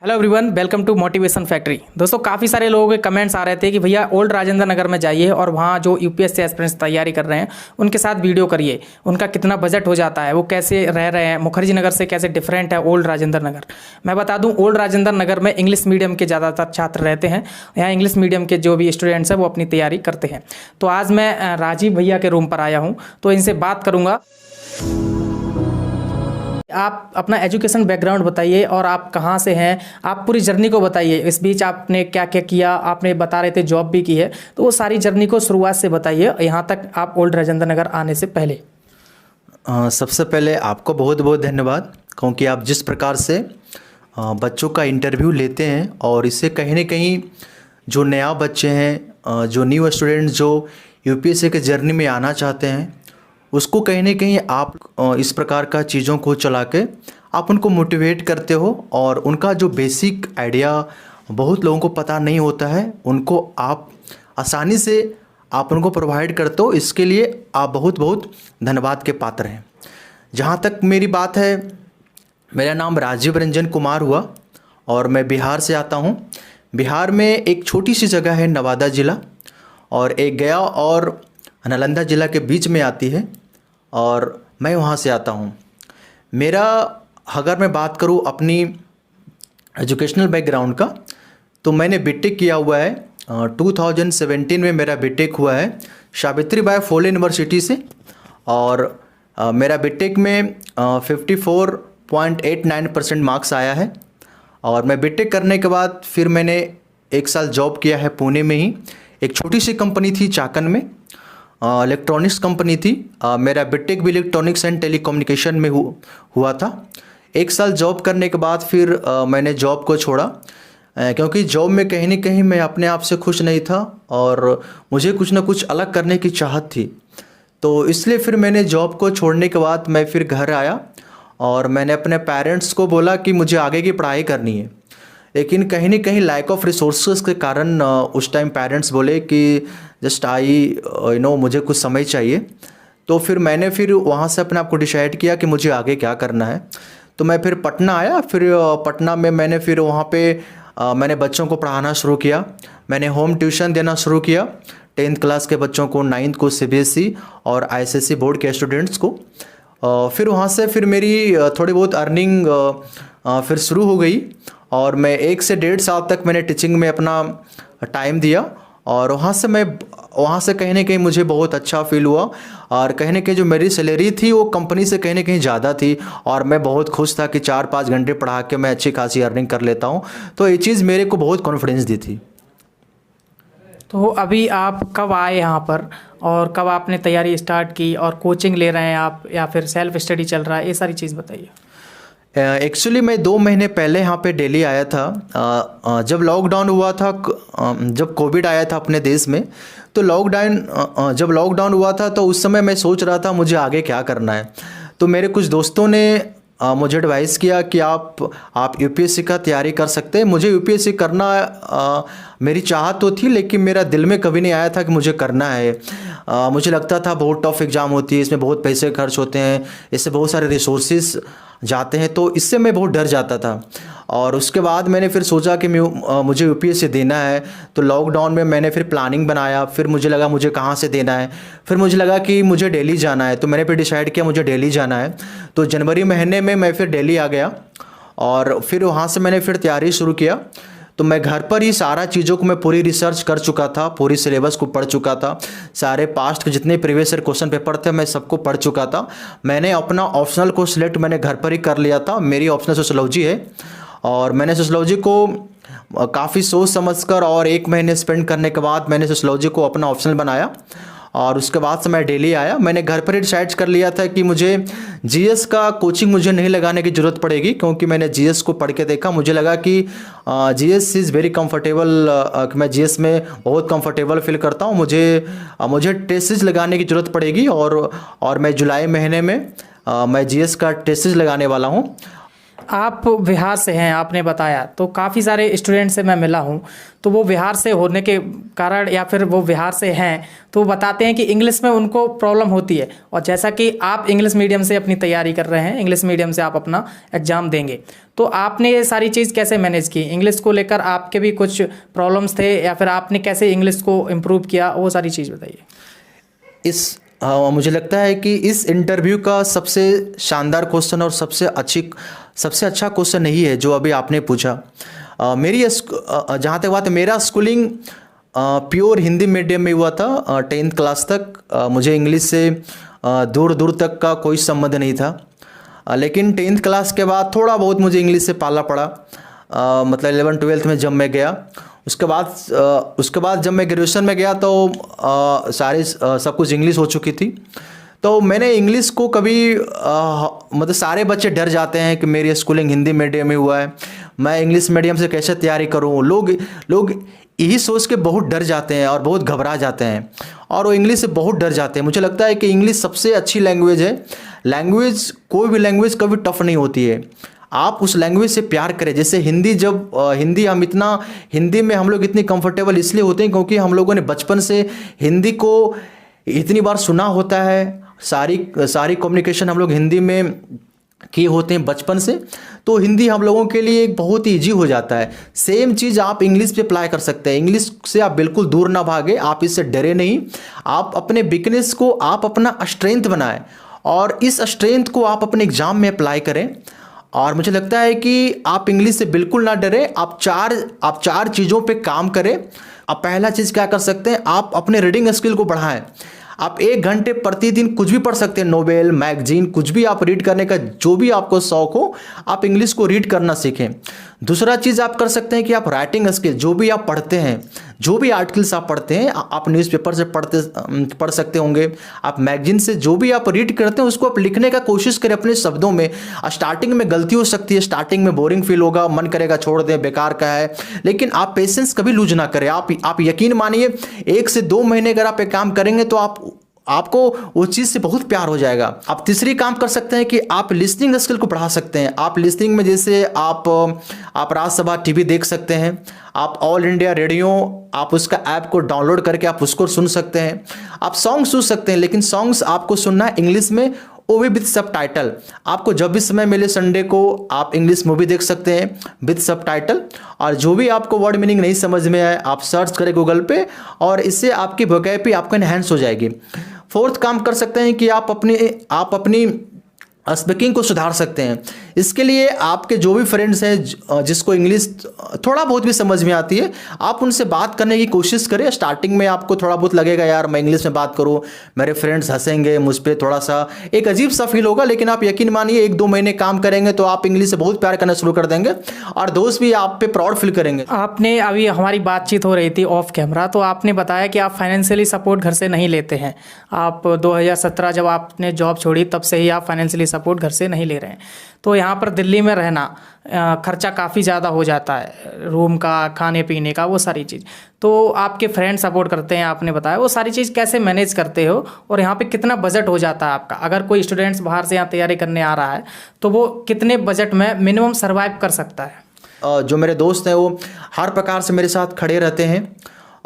Hello everyone, welcome to motivation factory. दोस्तों, काफ़ी सारे लोगों के कमेंट्स आ रहे थे कि भैया ओल्ड राजेंद्र नगर में जाइए और वहाँ जो यूपीएससी एस्पिरेंट्स तैयारी कर रहे हैं उनके साथ वीडियो करिए, उनका कितना बजट हो जाता है, वो कैसे रह रहे हैं, मुखर्जी नगर से कैसे डिफरेंट है ओल्ड राजेंद्र नगर। मैं बता दूं, ओल्ड राजेंद्र नगर में इंग्लिश मीडियम के ज़्यादातर छात्र रहते हैं। यहाँ इंग्लिश मीडियम के जो भी स्टूडेंट्स हैं वो अपनी तैयारी करते हैं। तो आज मैं राजीव भैया के रूम पर आया हूँ, तो इनसे बात करूँगा। आप अपना एजुकेशन बैकग्राउंड बताइए और आप कहाँ से हैं, आप पूरी जर्नी को बताइए। इस बीच आपने क्या क्या किया, आपने बता रहे थे जॉब भी की है, तो वो सारी जर्नी को शुरुआत से बताइए यहाँ तक आप ओल्ड राजेंद्र नगर आने से पहले। सबसे पहले आपको बहुत बहुत धन्यवाद, क्योंकि आप जिस प्रकार से बच्चों का इंटरव्यू लेते हैं और इससे कहीं ना कहीं जो नया बच्चे हैं, जो न्यू स्टूडेंट्स जो यूपीएससी के जर्नी में आना चाहते हैं, उसको कहीं ना कहीं आप इस प्रकार का चीज़ों को चला के आप उनको मोटिवेट करते हो और उनका जो बेसिक आइडिया बहुत लोगों को पता नहीं होता है, उनको आप आसानी से आप उनको प्रोवाइड करते हो। इसके लिए आप बहुत बहुत धन्यवाद के पात्र हैं। जहाँ तक मेरी बात है, मेरा नाम राजीव रंजन कुमार हुआ और मैं बिहार से आता हूँ। बिहार में एक छोटी सी जगह है नवादा ज़िला, और एक गया और नालंदा ज़िला के बीच में आती है, और मैं वहाँ से आता हूँ। मेरा अगर मैं बात करूँ अपनी एजुकेशनल बैकग्राउंड का, तो मैंने बीटेक किया हुआ है। 2017 में मेरा बीटेक हुआ है सावित्रीबाई फुले यूनिवर्सिटी से, और मेरा बीटेक में 54.89% मार्क्स आया है। और मैं बीटेक करने के बाद फिर मैंने 1 साल जॉब किया है पुणे में ही। एक छोटी सी कंपनी थी चाकन में, इलेक्ट्रॉनिक्स कंपनी थी। मेरा बीटेक भी इलेक्ट्रॉनिक्स एंड टेलीकम्युनिकेशन में हुआ था। 1 साल जॉब करने के बाद फिर मैंने जॉब को छोड़ा, क्योंकि जॉब में कहीं ना कहीं मैं अपने आप से खुश नहीं था और मुझे कुछ ना कुछ अलग करने की चाहत थी। तो इसलिए फिर मैंने जॉब को छोड़ने के बाद मैं फिर घर आया और मैंने अपने पेरेंट्स को बोला कि मुझे आगे की पढ़ाई करनी है। लेकिन कहीं ना कहीं लैक ऑफ रिसोर्सेज के कारण उस टाइम पेरेंट्स बोले कि जस्ट मुझे कुछ समय चाहिए। तो फिर मैंने फिर वहाँ से अपने आप को डिसाइड किया कि मुझे आगे क्या करना है। तो मैं फिर पटना आया। फिर पटना में मैंने फिर वहाँ पे मैंने बच्चों को पढ़ाना शुरू किया। मैंने होम ट्यूशन देना शुरू किया 10th क्लास के बच्चों को, 9th को सीबीएसई और आईसीएसई बोर्ड के स्टूडेंट्स को। फिर वहाँ से फिर मेरी थोड़ी बहुत अर्निंग फिर शुरू हो गई, और मैं 1 से 1.5 साल तक मैंने टीचिंग में अपना टाइम दिया। और वहाँ से कहीं ना कहीं मुझे बहुत अच्छा फील हुआ, और कहीं ना कहीं जो मेरी सैलरी थी वो कंपनी से कहीं ना कहीं ज़्यादा थी, और मैं बहुत खुश था कि 4-5 घंटे पढ़ा के मैं अच्छी खासी अर्निंग कर लेता हूँ। तो ये चीज़ मेरे को बहुत कॉन्फिडेंस दी थी। तो अभी आप कब आए यहाँ पर और कब आपने तैयारी स्टार्ट की, और कोचिंग ले रहे हैं आप या फिर सेल्फ स्टडी चल रहा है, ये सारी चीज़ बताइए। एक्चुअली मैं 2 महीने पहले यहाँ पे दिल्ली आया था। जब लॉकडाउन हुआ था, जब कोविड आया था अपने देश में, तो जब लॉकडाउन हुआ था तो उस समय मैं सोच रहा था मुझे आगे क्या करना है। तो मेरे कुछ दोस्तों ने मुझे एडवाइस किया कि आप यूपीएससी का तैयारी कर सकते हैं। मुझे यूपीएससी करना मेरी चाहत तो थी, लेकिन मेरा दिल में कभी नहीं आया था कि मुझे करना है। मुझे लगता था बहुत टफ एग्ज़ाम होती है, इसमें बहुत पैसे खर्च होते हैं, इससे बहुत सारे रिसोर्सेज जाते हैं, तो इससे मैं बहुत डर जाता था। और उसके बाद मैंने फिर सोचा कि मुझे यूपीएससी देना है। तो लॉकडाउन में मैंने फिर प्लानिंग बनाया, फिर मुझे लगा मुझे कहाँ से देना है। फिर मुझे लगा कि मुझे दिल्ली जाना है, तो मैंने फिर डिसाइड किया मुझे दिल्ली जाना है। तो जनवरी महीने में मैं फिर दिल्ली आ गया, और फिर वहाँ से मैंने फिर तैयारी शुरू किया। तो मैं घर पर ही सारा चीज़ों को मैं पूरी रिसर्च कर चुका था, पूरी सिलेबस को पढ़ चुका था, सारे पास्ट के जितने प्रीवियस ईयर क्वेश्चन पेपर थे मैं सबको पढ़ चुका था। मैंने अपना ऑप्शनल को सिलेक्ट मैंने घर पर ही कर लिया था। मेरी ऑप्शनल सोशियोलॉजी है, और मैंने सोशियोलॉजी को काफ़ी सोच समझकर और 1 महीने स्पेंड करने के बाद मैंने सोशियोलॉजी को अपना ऑप्शनल बनाया। और उसके बाद से मैं दिल्ली आया। मैंने घर पर ही डिसाइड कर लिया था कि मुझे जीएस का कोचिंग मुझे नहीं लगाने की ज़रूरत पड़ेगी, क्योंकि मैंने जीएस को पढ़ के देखा। मुझे लगा कि जीएस इज़ वेरी कंफर्टेबल, मैं जीएस में बहुत कंफर्टेबल फील करता हूँ। मुझे टेस्ट लगाने की ज़रूरत पड़ेगी, और मैं जुलाई महीने में मैं जीएस का टेस्ट लगाने वाला हूँ। आप बिहार से हैं आपने बताया, तो काफ़ी सारे स्टूडेंट से मैं मिला हूँ, तो वो बिहार से होने के कारण या फिर वो बिहार से हैं तो वो बताते हैं कि इंग्लिश में उनको प्रॉब्लम होती है। और जैसा कि आप इंग्लिश मीडियम से अपनी तैयारी कर रहे हैं, इंग्लिश मीडियम से आप अपना एग्ज़ाम देंगे, तो आपने ये सारी चीज़ कैसे मैनेज की? इंग्लिश को लेकर आपके भी कुछ प्रॉब्लम्स थे या फिर आपने कैसे इंग्लिश को इम्प्रूव किया, वो सारी चीज़ बताइए। मुझे लगता है कि इस इंटरव्यू का सबसे शानदार क्वेश्चन और सबसे अच्छा क्वेश्चन यही है जो अभी आपने पूछा। जहाँ तक बात है, मेरा स्कूलिंग प्योर हिंदी मीडियम में हुआ था 10th क्लास तक। मुझे इंग्लिश से दूर दूर तक का कोई संबंध नहीं था। लेकिन 10th क्लास के बाद थोड़ा बहुत मुझे इंग्लिश से पाला पड़ा। मतलब 11th-12th में जब मैं गया, उसके बाद जब मैं ग्रेजुएशन में गया तो सब कुछ इंग्लिश हो चुकी थी। तो मैंने इंग्लिश को कभी मतलब सारे बच्चे डर जाते हैं कि मेरी स्कूलिंग हिंदी मीडियम में हुआ है, मैं इंग्लिश मीडियम से कैसे तैयारी करूं। लोग यही सोच के बहुत डर जाते हैं और बहुत घबरा जाते हैं और वो इंग्लिश से बहुत डर जाते हैं। मुझे लगता है कि इंग्लिश सबसे अच्छी लैंग्वेज है। कोई भी लैंग्वेज कभी टफ नहीं होती है। आप उस लैंग्वेज से प्यार करें। जैसे हिंदी में हम लोग इतनी कंफर्टेबल इसलिए होते हैं क्योंकि हम लोगों ने बचपन से हिंदी को इतनी बार सुना होता है। सारी कम्युनिकेशन हम लोग हिंदी में किए होते हैं बचपन से, तो हिंदी हम लोगों के लिए एक बहुत ही ईजी हो जाता है। सेम चीज़ आप इंग्लिश पे अप्लाई कर सकते हैं। इंग्लिश से आप बिल्कुल दूर ना भागे, आप इससे डरे नहीं। आप अपने वीकनेस को आप अपना स्ट्रेंथ बनाएं और इस स्ट्रेंथ को आप अपने एग्जाम में अप्लाई करें। और मुझे लगता है कि आप इंग्लिश से बिल्कुल ना डरें। आप चार चीज़ों पे काम करें। आप पहला चीज़ क्या कर सकते हैं, आप अपने रीडिंग स्किल को बढ़ाएं। आप 1 घंटे प्रतिदिन कुछ भी पढ़ सकते हैं, नोवेल, मैगजीन, कुछ भी आप रीड करने का जो भी आपको शौक हो, आप इंग्लिश को रीड करना सीखें। दूसरा चीज़ आप कर सकते हैं कि आप राइटिंग स्किल, जो भी आप पढ़ते हैं, जो भी आर्टिकल्स आप पढ़ते हैं, आप न्यूज़पेपर से पढ़ सकते होंगे, आप मैगजीन से जो भी आप रीड करते हैं उसको आप लिखने का कोशिश करें अपने शब्दों में। स्टार्टिंग में गलती हो सकती है, स्टार्टिंग में बोरिंग फील होगा, मन करेगा छोड़ दें, बेकार का है, लेकिन आप पेशेंस कभी लूज ना करें। आप यकीन मानिए 1 से 2 महीने अगर आप एक काम करेंगे तो आपको वो चीज़ से बहुत प्यार हो जाएगा। आप तीसरी काम कर सकते हैं कि आप लिसनिंग स्किल को बढ़ा सकते हैं। आप लिसनिंग में जैसे आप राज्यसभा टीवी देख सकते हैं, आप ऑल इंडिया रेडियो, आप उसका ऐप को डाउनलोड करके आप उसको सुन सकते हैं। आप सॉन्ग सुन सकते हैं, लेकिन सॉन्ग्स आपको सुनना है इंग्लिश में, वो भी विद सबटाइटल। आपको जब भी समय मिले संडे को आप इंग्लिश मूवी देख सकते हैं विद सबटाइटल। और जो भी आपको वर्ड मीनिंग नहीं समझ में आए, आप सर्च करें गूगल पे और इससे आपकी वोकैबुलरी आपको एनहेंस हो जाएगी। 4th काम कर सकते हैं कि आप अपनी स्पीकिंग को सुधार सकते हैं। इसके लिए आपके जो भी फ्रेंड्स हैं जिसको इंग्लिश थोड़ा बहुत भी समझ में आती है, आप उनसे बात करने की कोशिश करें। स्टार्टिंग में आपको थोड़ा बहुत लगेगा यार मैं इंग्लिश में बात करूं, मेरे फ्रेंड्स हंसेंगे मुझ पर, थोड़ा सा एक अजीब सा फील होगा, लेकिन आप यकीन मानिए 1-2 महीने काम करेंगे तो आप इंग्लिश से बहुत प्यार करना शुरू कर देंगे और दोस्त भी आप पे प्राउड फील करेंगे। आपने अभी हमारी बातचीत हो रही थी ऑफ कैमरा, तो आपने बताया कि आप फाइनेंशियली सपोर्ट घर से नहीं लेते हैं। आप 2017 जब आपने जॉब छोड़ी तब से ही आप फाइनेंशियली सपोर्ट घर से नहीं ले रहे हैं। तो यहाँ पर दिल्ली में रहना खर्चा काफ़ी ज़्यादा हो जाता है, रूम का, खाने पीने का, वो सारी चीज़। तो आपके फ्रेंड सपोर्ट करते हैं आपने बताया, वो सारी चीज़ कैसे मैनेज करते हो और यहाँ पे कितना बजट हो जाता है आपका? अगर कोई स्टूडेंट्स बाहर से यहाँ तैयारी करने आ रहा है तो वो कितने बजट में मिनिमम सर्वाइव कर सकता है? जो मेरे दोस्त हैं वो हर प्रकार से मेरे साथ खड़े रहते हैं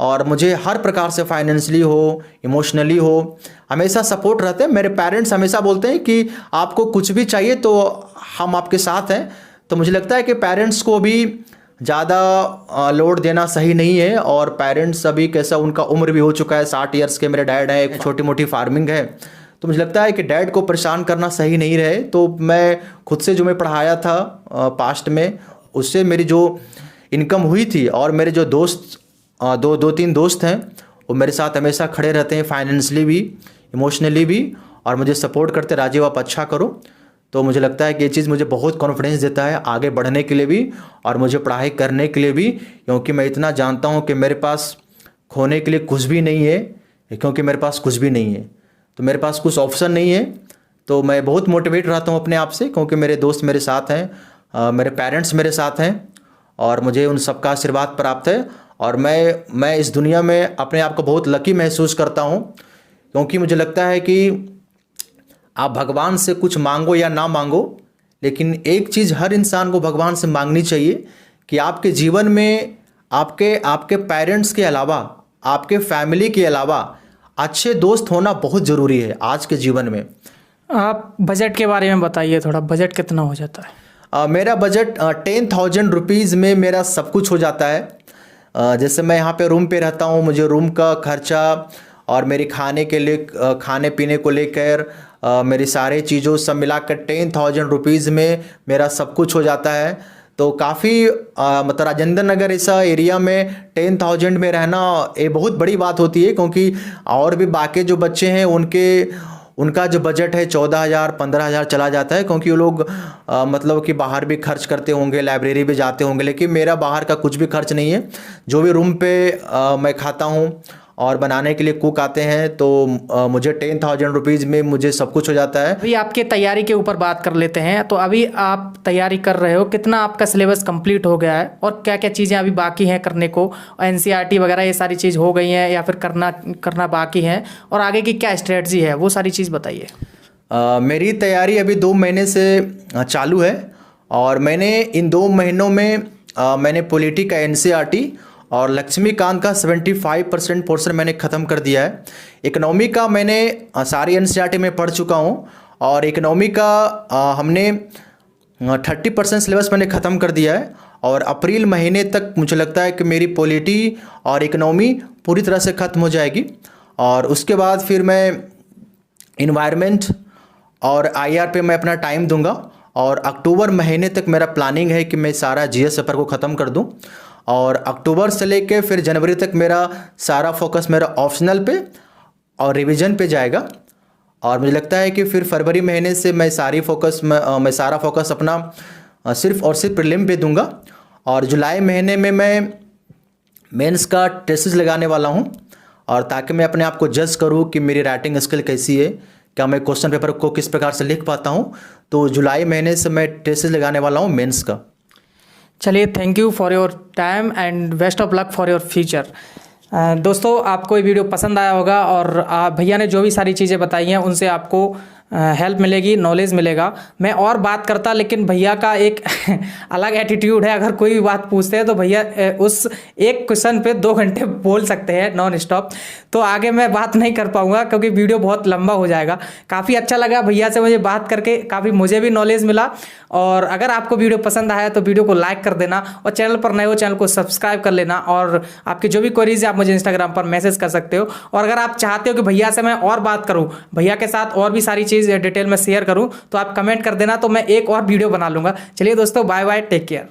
और मुझे हर प्रकार से फाइनेंशियली हो, इमोशनली हो, हमेशा सपोर्ट रहते हैं। मेरे पेरेंट्स हमेशा बोलते हैं कि आपको कुछ भी चाहिए तो हम आपके साथ हैं। तो मुझे लगता है कि पेरेंट्स को भी ज़्यादा लोड देना सही नहीं है। और पेरेंट्स अभी कैसा, उनका उम्र भी हो चुका है, 60 ईयर्स के मेरे डैड हैं, एक छोटी मोटी फार्मिंग है, तो मुझे लगता है कि डैड को परेशान करना सही नहीं रहे। तो मैं खुद से जो मैं पढ़ाया था पास्ट में, उससे मेरी जो इनकम हुई थी और मेरे जो दोस्त 2-3 दोस्त हैं वो मेरे साथ हमेशा खड़े रहते हैं, फाइनेंशियली भी, इमोशनली भी, और मुझे सपोर्ट करते, राजीव आप अच्छा करो। तो मुझे लगता है कि ये चीज़ मुझे बहुत कॉन्फिडेंस देता है आगे बढ़ने के लिए भी और मुझे पढ़ाई करने के लिए भी, क्योंकि मैं इतना जानता हूँ कि मेरे पास खोने के लिए कुछ भी नहीं है, क्योंकि मेरे पास कुछ भी नहीं है, तो मेरे पास कुछ ऑप्शन नहीं है। तो मैं बहुत मोटिवेट रहता हूँ अपने आप से, क्योंकि मेरे दोस्त मेरे साथ हैं, मेरे पेरेंट्स मेरे साथ हैं और मुझे उन सबका आशीर्वाद प्राप्त है। और मैं इस दुनिया में अपने आप को बहुत लकी महसूस करता हूँ, क्योंकि मुझे लगता है कि आप भगवान से कुछ मांगो या ना मांगो, लेकिन एक चीज़ हर इंसान को भगवान से मांगनी चाहिए कि आपके जीवन में आपके आपके पेरेंट्स के अलावा, आपके फैमिली के अलावा अच्छे दोस्त होना बहुत ज़रूरी है आज के जीवन में। आप बजट के बारे में बताइए थोड़ा, बजट कितना हो जाता है? मेरा बजट 10,000 रुपीज़ में मेरा सब कुछ हो जाता है। जैसे मैं यहाँ पे रूम पे रहता हूँ, मुझे रूम का खर्चा और मेरी खाने के लिए खाने पीने को लेकर मेरी सारे चीज़ों सब मिलाकर 10,000 रुपीज़ में मेरा सब कुछ हो जाता है। तो काफ़ी मतलब राजेंद्र नगर ऐसा एरिया में 10,000 में रहना ये बहुत बड़ी बात होती है, क्योंकि और भी बाकी जो बच्चे हैं उनका जो बजट है 14,000 15,000 चला जाता है, क्योंकि वो लोग मतलब कि बाहर भी खर्च करते होंगे, लाइब्रेरी भी जाते होंगे। लेकिन मेरा बाहर का कुछ भी खर्च नहीं है। जो भी रूम पे मैं खाता हूँ और बनाने के लिए कुक आते हैं, तो मुझे 10,000 रुपीज़ में मुझे सब कुछ हो जाता है। अभी आपके तैयारी के ऊपर बात कर लेते हैं। तो अभी आप तैयारी कर रहे हो, कितना आपका सिलेबस कंप्लीट हो गया है और क्या क्या चीज़ें अभी बाकी हैं करने को? एनसीईआरटी वगैरह ये सारी चीज़ हो गई हैं या फिर करना बाकी है, और आगे की क्या स्ट्रेटजी है, वो सारी चीज़ बताइए। मेरी तैयारी अभी 2 महीने से चालू है, और मैंने इन 2 महीनों में मैंने पॉलिटी का एनसीईआरटी और लक्ष्मीकांत का 75% पोर्शन मैंने ख़त्म कर दिया है। इकोनॉमी का मैंने सारी एनसीईआरटी में पढ़ चुका हूँ, और इकोनॉमी का हमने 30% सिलेबस मैंने ख़त्म कर दिया है। और अप्रैल महीने तक मुझे लगता है कि मेरी पॉलिटी और इकोनॉमी पूरी तरह से ख़त्म हो जाएगी, और उसके बाद फिर मैं इन्वायरमेंट और आईआर पे मैं अपना टाइम दूंगा। और अक्टूबर महीने तक मेरा प्लानिंग है कि मैं सारा जीएस पेपर को ख़त्म कर दूं, और अक्टूबर से लेके फिर जनवरी तक मेरा सारा फोकस मेरा ऑप्शनल पे और रिवीजन पे जाएगा। और मुझे लगता है कि फिर फरवरी महीने से मैं सारा फोकस अपना सिर्फ और सिर्फ प्रीलिम पे दूंगा। और जुलाई महीने में मैं मेंस का टेस्ट लगाने वाला हूं, और ताकि मैं अपने आप को जज करूं कि मेरी राइटिंग स्किल कैसी है, क्या मैं क्वेश्चन पेपर को किस प्रकार से लिख पाता हूं। तो जुलाई महीने से मैं टेस्ट लगाने वाला हूं मेंस का। चलिए, thank you for your time and best of luck for your future. दोस्तों, आपको ये वीडियो पसंद आया होगा, और भैया ने जो भी सारी चीज़ें बताई हैं उनसे आपको हेल्प मिलेगी, नॉलेज मिलेगा। मैं और बात करता, लेकिन भैया का एक अलग एटीट्यूड है। अगर कोई भी बात पूछते हैं तो भैया उस एक क्वेश्चन पे 2 घंटे बोल सकते हैं नॉन स्टॉप। तो आगे मैं बात नहीं कर पाऊंगा क्योंकि वीडियो बहुत लंबा हो जाएगा। काफ़ी अच्छा लगा भैया से मुझे बात करके, काफ़ी मुझे भी नॉलेज मिला। और अगर आपको वीडियो पसंद आया तो वीडियो को लाइक कर देना, और चैनल पर नए हो चैनल को सब्सक्राइब कर लेना। और आपकी जो भी क्वेरीज है आप मुझे इंस्टाग्राम पर मैसेज कर सकते हो। और अगर आप चाहते हो कि भैया से मैं और बात करूँ, भैया के साथ और भी सारी चीज़ डिटेल में शेयर करूँ, तो आप कमेंट कर देना, तो मैं एक और वीडियो बना लूँगा। चलिए दोस्तों, बाय बाय, टेक केयर।